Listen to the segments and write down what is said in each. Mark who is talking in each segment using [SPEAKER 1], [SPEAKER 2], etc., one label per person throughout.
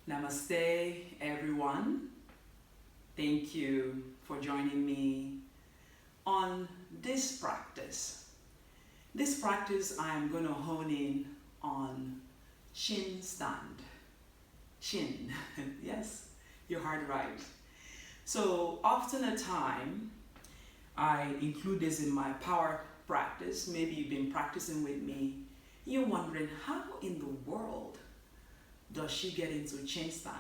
[SPEAKER 1] Namaste, everyone. Thank you for joining me on this practice. This practice, I am going to hone in on shin stand. Shin, yes, you heard right. So often a time, I include this in my power practice. Maybe you've been practicing with me. You're wondering, how in the world does she get into chin stand?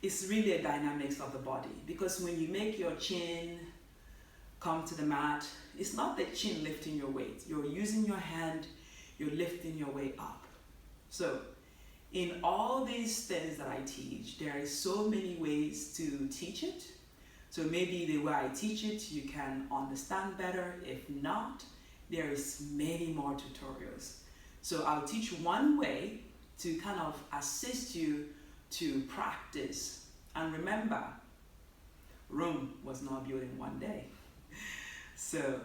[SPEAKER 1] It's really a dynamics of the body, because when you make your chin come to the mat, it's not the chin lifting your weight. You're using your hand, you're lifting your way up. So in all these things that I teach, there are so many ways to teach it. So maybe the way I teach it, you can understand better. If not, there is many more tutorials. So I'll teach one way to kind of assist you to practice. And remember, Rome was not built in one day. So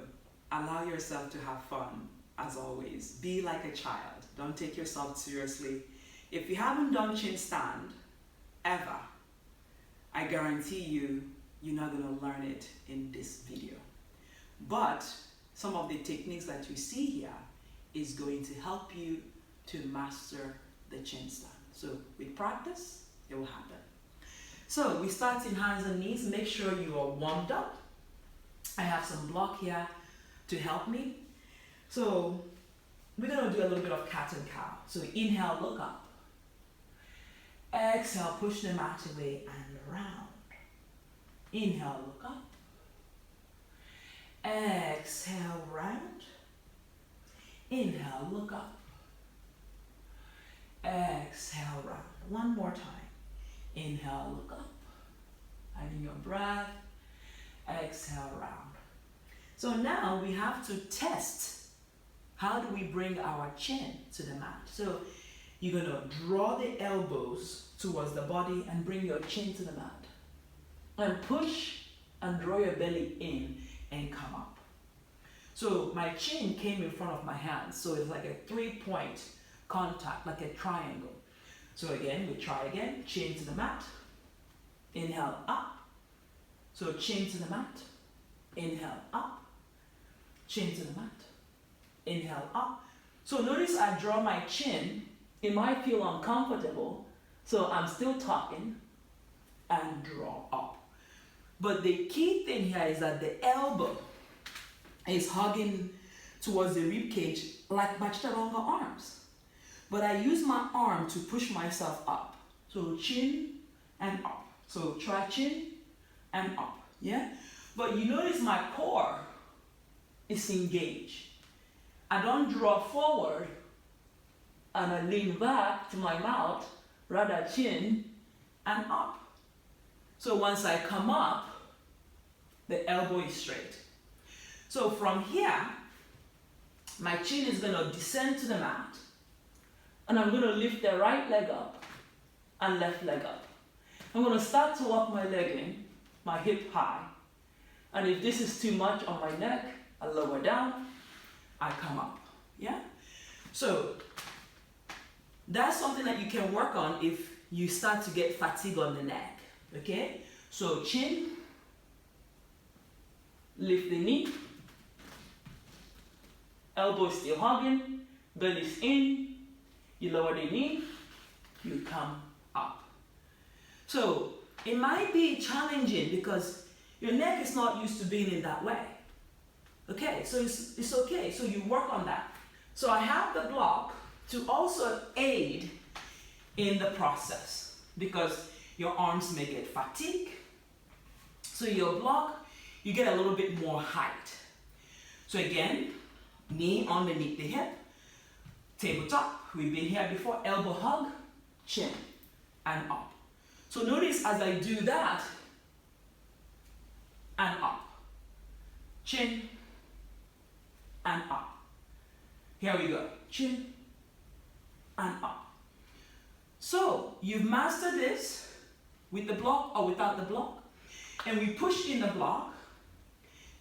[SPEAKER 1] allow yourself to have fun, as always. Be like a child. Don't take yourself seriously. If you haven't done chin stand ever, I guarantee you, you're not going to learn it in this video. But some of the techniques that you see here is going to help you to master the chin stand. So with practice, it will happen. So we start in hands and knees. Make sure you are warmed up. I have some block here to help me. So we're going to do a little bit of cat and cow. So inhale, look up. Exhale, push the mat away and round. Inhale, look up. Exhale, round. Inhale, look up. Exhale, round. One more time. Inhale, look up. Finding your breath. Exhale, round. So now we have to test how do we bring our chin to the mat. So you're going to draw the elbows towards the body and bring your chin to the mat. And push and draw your belly in and come up. So my chin came in front of my hands. So it's like a 3-point contact, like a triangle. So again, we try again. Chin to the mat. Inhale, up. So chin to the mat. Inhale, up. Chin to the mat. Inhale, up. So notice I draw my chin. It might feel uncomfortable. So I'm still talking and draw up. But the key thing here is that the elbow is hugging towards the rib cage like my chaturanga arms. But I use my arm to push myself up. So chin and up. So try chin and up. Yeah? But you notice my core is engaged. I don't draw forward and I lean back to my mouth, rather chin and up. So once I come up, the elbow is straight. So from here, my chin is going to descend to the mat. And I'm going to lift the right leg up and left leg up. I'm going to start to walk my leg in, my hip high. And if this is too much on my neck, I lower down, I come up. Yeah? So that's something that you can work on if you start to get fatigue on the neck. Okay? So chin, lift the knee, elbow still hugging, belly's in. You lower the knee, you come up. So it might be challenging because your neck is not used to being in that way. Okay, so it's okay. So you work on that. So I have the block to also aid in the process because your arms may get fatigued. So your block, you get a little bit more height. So again, knee underneath the hip, tabletop. We've been here before. Elbow hug, chin, and up. So notice as I do that, and up. Chin, and up. Here we go. Chin, and up. So you've mastered this with the block or without the block. And we push in the block,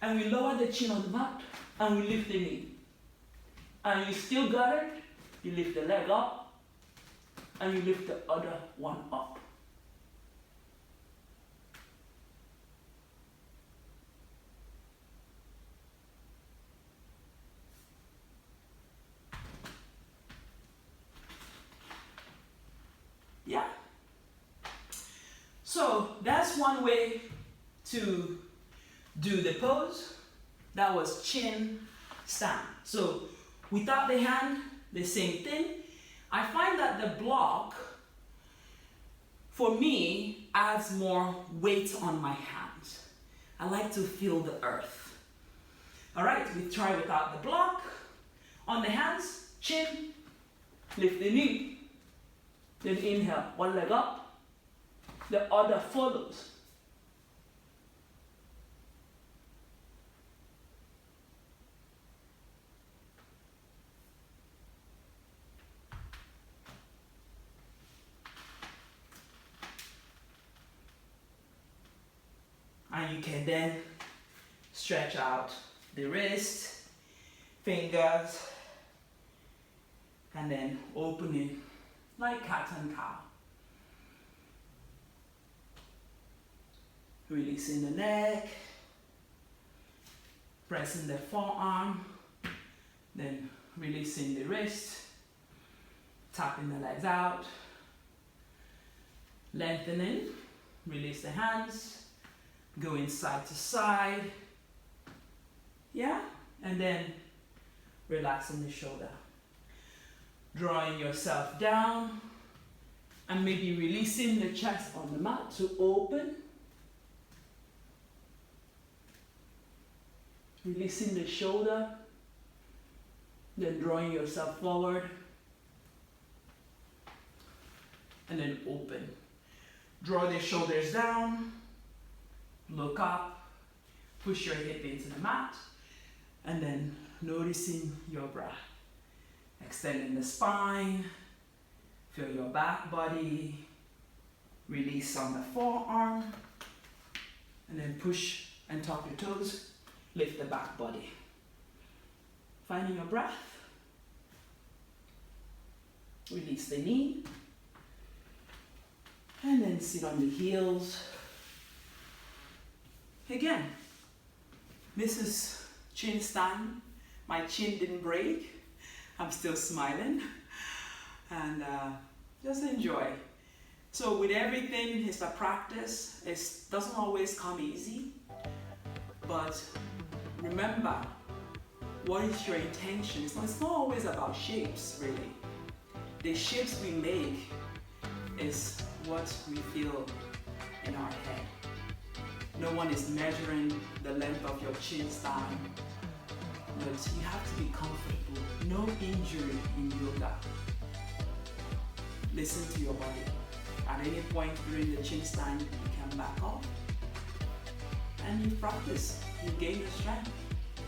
[SPEAKER 1] and we lower the chin on the mat, and we lift the knee. And you still got it. You lift the leg up, and you lift the other one up. Yeah. So that's one way to do the pose. That was chin stand. So without the hand, the same thing. I find that the block, for me, adds more weight on my hands. I like to feel the earth. All right, we try without the block. On the hands, chin, lift the knee. Then inhale, one leg up, the other follows. And you can then stretch out the wrist, fingers, and then open it like cat and cow. Releasing the neck, pressing the forearm, then releasing the wrist, tapping the legs out, lengthening, release the hands, going side to side, yeah, and then relaxing the shoulder. Drawing yourself down and maybe releasing the chest on the mat to open. Releasing the shoulder, then drawing yourself forward, and then open. Draw the shoulders down, look up, push your hip into the mat, and then noticing your breath. Extending the spine, feel your back body, release on the forearm, and then push and tuck your toes, lift the back body. Finding your breath, release the knee, and then sit on the heels. Again, this is chin stand. My chin didn't break. I'm still smiling, and just enjoy. So with everything, it's a practice. It doesn't always come easy, but remember, what is your intention? It's not always about shapes, really. The shapes we make is what we feel in our head. No one is measuring the length of your chin stand, but you have to be comfortable. No injury in yoga. Listen to your body. At any point during the chin stand, you can back off. And you practice. You gain the strength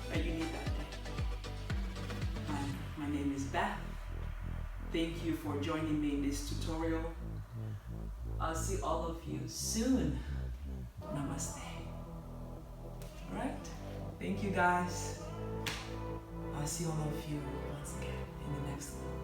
[SPEAKER 1] that you need that day. My name is Beth. Thank you for joining me in this tutorial. I'll see all of you soon. Namaste. Alright? Thank you guys. I'll see all of you once again in the next one.